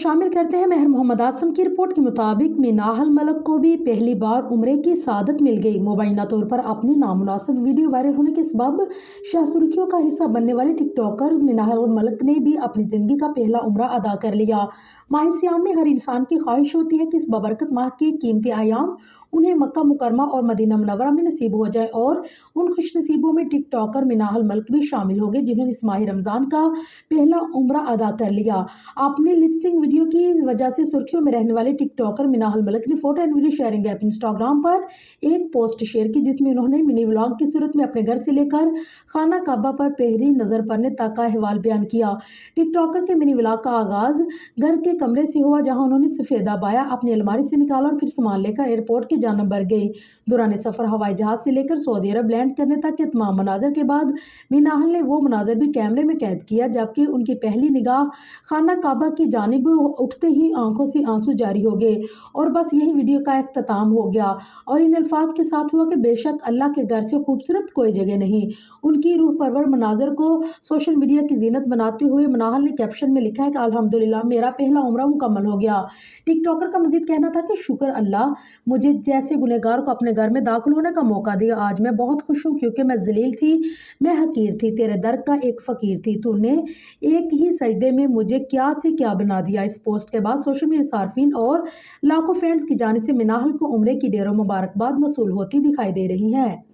शामिल करते हैं महर मोहम्मद आसम की रिपोर्ट के मुताबिक मीनाहल मलक को भी पहली बार उम्रे की सआदत मिल गई। मुबैना तौर पर अपनी नामुनासिब वीडियो वायरल होने के सबब शाह सुर्खियों का हिस्सा बनने वाले टिकटॉकर मीनाहल मलक ने भी अपनी जिंदगी का पहला उम्रा अदा कर लिया। माह सियाम में हर इंसान की ख्वाहिश होती है कि इस बबरकत माह के कीमती आयाम उन्हें मक्का मुकरमा और मदीना मुनव्वरा में नसीब हो जाए, और उन खुशनसीबों में टिकटॉकर मीनाहल मलक भी शामिल हो गए जिन्होंने इस माह रमजान का पहला उम्रा अदा कर लिया। अपने लिपसिंग वीडियो की वजह से सुर्खियों में रहने वाले टिकटॉकर मीनाहल मलक ने photo and video sharing app Instagram पर एक पोस्ट शेयर की जिसमें उन्होंने मिनी व्लॉग की सूरत में अपने घर से लेकर खाना काबा पर पहली नजर पड़ने तक का अहवाल बयान किया। टिकटॉकर के मिनी व्लॉग का आगाज घर के कमरे से हुआ जहां उन्होंने सफेदा बाया अपनी अलमारी से निकाला और फिर सामान लेकर एयरपोर्ट की जानब बढ़ गई। दौरान सफर हवाई जहाज से लेकर सऊदी अरब लैंड करने तक के तमाम मनाजर के बाद मीनाहल ने वो मनाजर भी कैमरे में कैद किया जबकि उनकी पहली निगाह खाना काबा की जानिब उठते ही आंखों से आंसू जारी हो गए और बस यही वीडियो का इख्तिताम हो गया और इन अल्फाज के साथ हुआ कि बेशक अल्लाह के घर से खूबसूरत कोई जगह नहीं। उनकी रूह परवर मनाजर को सोशल मीडिया की जीनत बनाते हुए मीनाहल ने कैप्शन में लिखा है कि अल्हम्दुलिल्लाह मेरा पहला उम्रा मुकम्मल हो गया। टिकटॉकर का मजीद कहना था कि शुक्र अल्लाह मुझे जैसे गुनहगार को अपने घर में दाखिल होने का मौका दिया। आज मैं बहुत खुश हूँ क्योंकि मैं जलील थी, मैं हकीर थी, तेरे दर का एक फ़कीर थी, तूने एक ही सजदे में मुझे क्या से क्या बना दिया। इस पोस्ट के बाद सोशल मीडिया सार्फिन और लाखों फैंस की जानिब से मीनाहल को उम्रे की ढेरों मुबारकबाद मौसूल होती दिखाई दे रही है।